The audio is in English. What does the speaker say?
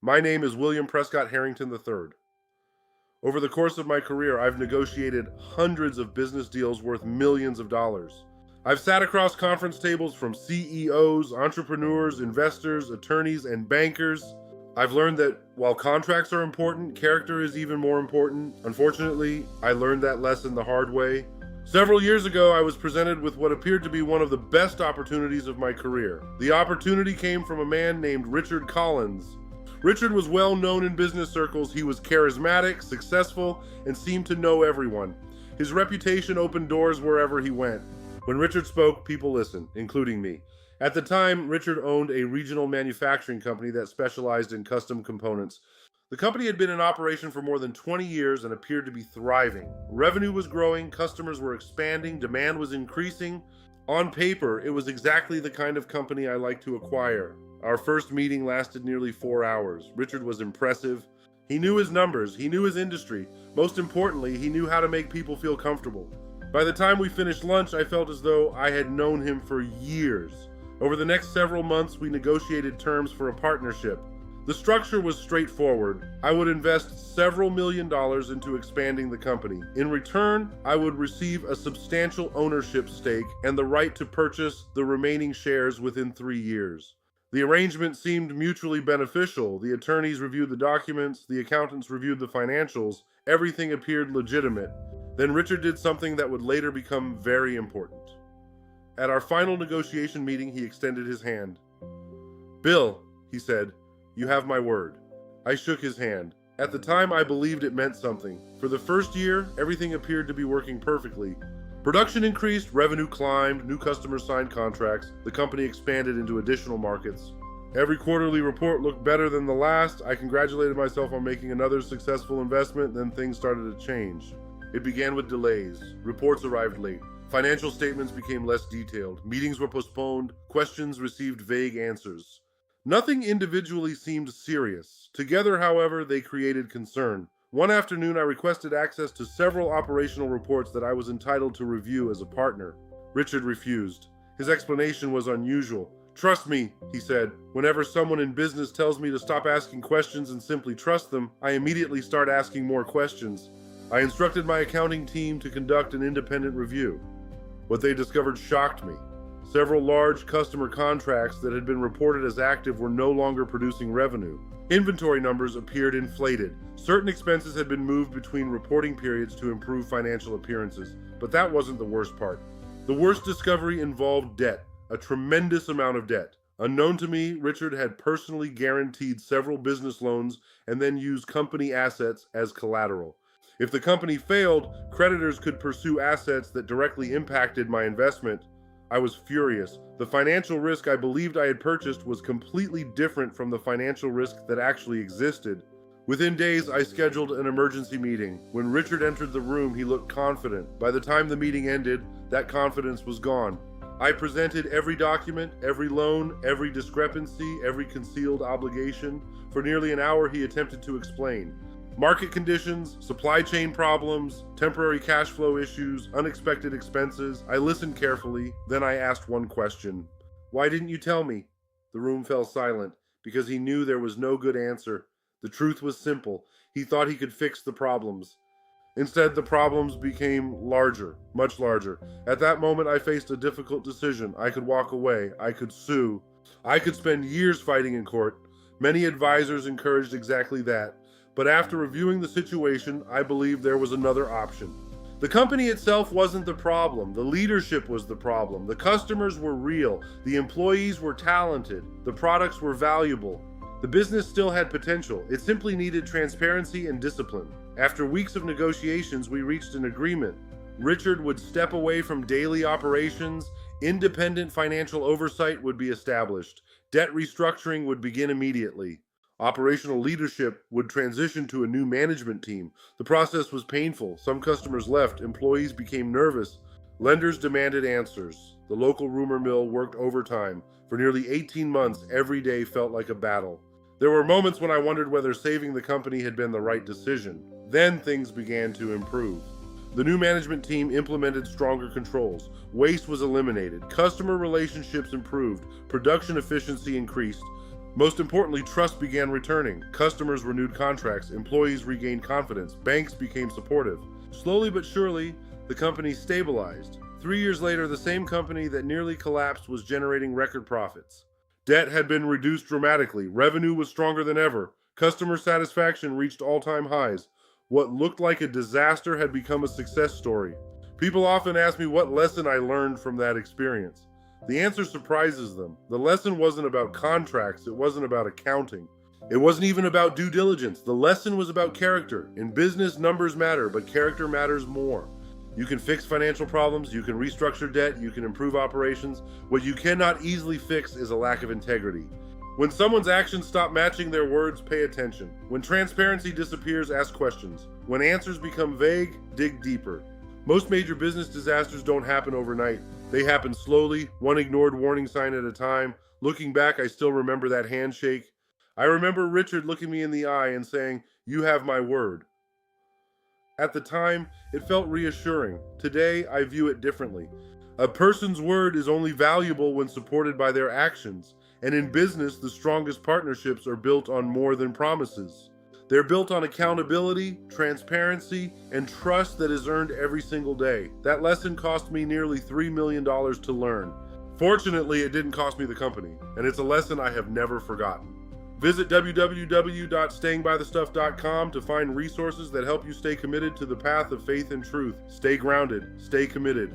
My name is William Prescott Harrington III. Over the course of my career, I've negotiated hundreds of business deals worth millions of dollars. I've sat across conference tables from CEOs, entrepreneurs, investors, attorneys, and bankers. I've learned that while contracts are important, character is even more important. Unfortunately, I learned that lesson the hard way. Several years ago, I was presented with what appeared to be one of the best opportunities of my career. The opportunity came from a man named Richard Collins. Richard was well known in business circles. He was charismatic, successful, and seemed to know everyone. His reputation opened doors wherever he went. When Richard spoke, people listened, including me. At the time, Richard owned a regional manufacturing company that specialized in custom components. The company had been in operation for more than 20 years and appeared to be thriving. Revenue was growing, customers were expanding, demand was increasing. On paper, it was exactly the kind of company I like to acquire. Our first meeting lasted nearly 4 hours. Richard was impressive. He knew his numbers, he knew his industry. Most importantly, he knew how to make people feel comfortable. By the time we finished lunch, I felt as though I had known him for years. Over the next several months, we negotiated terms for a partnership. The structure was straightforward. I would invest several $1 million into expanding the company. In return, I would receive a substantial ownership stake and the right to purchase the remaining shares within 3 years. The arrangement seemed mutually beneficial. The attorneys reviewed the documents, the accountants reviewed the financials. Everything appeared legitimate. Then Richard did something that would later become very important. At our final negotiation meeting, he extended his hand. "Bill," he said, "you have my word." I shook his hand. At the time, I believed it meant something. For the first year, everything appeared to be working perfectly. Production increased, revenue climbed, new customers signed contracts, the company expanded into additional markets. Every quarterly report looked better than the last. I congratulated myself on making another successful investment, then things started to change. It began with delays. Reports arrived late. Financial statements became less detailed. Meetings were postponed. Questions received vague answers. Nothing individually seemed serious. Together, however, they created concern. One afternoon, I requested access to several operational reports that I was entitled to review as a partner. Richard refused. His explanation was unusual. "Trust me," he said. "Whenever someone in business tells me to stop asking questions and simply trust them, I immediately start asking more questions." I instructed my accounting team to conduct an independent review. What they discovered shocked me. Several large customer contracts that had been reported as active were no longer producing revenue. Inventory numbers appeared inflated. Certain expenses had been moved between reporting periods to improve financial appearances. But that wasn't the worst part. The worst discovery involved debt, a tremendous amount of debt. Unknown to me, Richard had personally guaranteed several business loans and then used company assets as collateral. If the company failed, creditors could pursue assets that directly impacted my investment. I was furious. The financial risk I believed I had purchased was completely different from the financial risk that actually existed. Within days, I scheduled an emergency meeting. When Richard entered the room, he looked confident. By the time the meeting ended, that confidence was gone. I presented every document, every loan, every discrepancy, every concealed obligation. For nearly an hour, he attempted to explain. Market conditions, supply chain problems, temporary cash flow issues, unexpected expenses. I listened carefully, then I asked one question. "Why didn't you tell me?" The room fell silent, because he knew there was no good answer. The truth was simple. He thought he could fix the problems. Instead, the problems became larger, much larger. At that moment, I faced a difficult decision. I could walk away. I could sue. I could spend years fighting in court. Many advisors encouraged exactly that. But after reviewing the situation, I believed there was another option. The company itself wasn't the problem. The leadership was the problem. The customers were real. The employees were talented. The products were valuable. The business still had potential. It simply needed transparency and discipline. After weeks of negotiations, we reached an agreement. Richard would step away from daily operations. Independent financial oversight would be established. Debt restructuring would begin immediately. Operational leadership would transition to a new management team. The process was painful. Some customers left. Employees became nervous. Lenders demanded answers. The local rumor mill worked overtime. For nearly 18 months, every day felt like a battle. There were moments when I wondered whether saving the company had been the right decision. Then things began to improve. The new management team implemented stronger controls. Waste was eliminated. Customer relationships improved. Production efficiency increased. Most importantly, trust began returning. Customers renewed contracts, employees regained confidence, banks became supportive. Slowly but surely, the company stabilized. 3 years later, the same company that nearly collapsed was generating record profits. Debt had been reduced dramatically. Revenue was stronger than ever. Customer satisfaction reached all-time highs. What looked like a disaster had become a success story. People often ask me what lesson I learned from that experience. The answer surprises them. The lesson wasn't about contracts. It wasn't about accounting. It wasn't even about due diligence. The lesson was about character. In business, numbers matter, but character matters more. You can fix financial problems, you can restructure debt, you can improve operations. What you cannot easily fix is a lack of integrity. When someone's actions stop matching their words, pay attention. When transparency disappears, ask questions. When answers become vague, dig deeper. Most major business disasters don't happen overnight. They happen slowly, one ignored warning sign at a time. Looking back, I still remember that handshake. I remember Richard looking me in the eye and saying, "You have my word." At the time, it felt reassuring. Today, I view it differently. A person's word is only valuable when supported by their actions. And in business, the strongest partnerships are built on more than promises. They're built on accountability, transparency, and trust that is earned every single day. That lesson cost me nearly $3 million to learn. Fortunately, it didn't cost me the company, and it's a lesson I have never forgotten. Visit www.stayingbythestuff.com to find resources that help you stay committed to the path of faith and truth. Stay grounded, stay committed.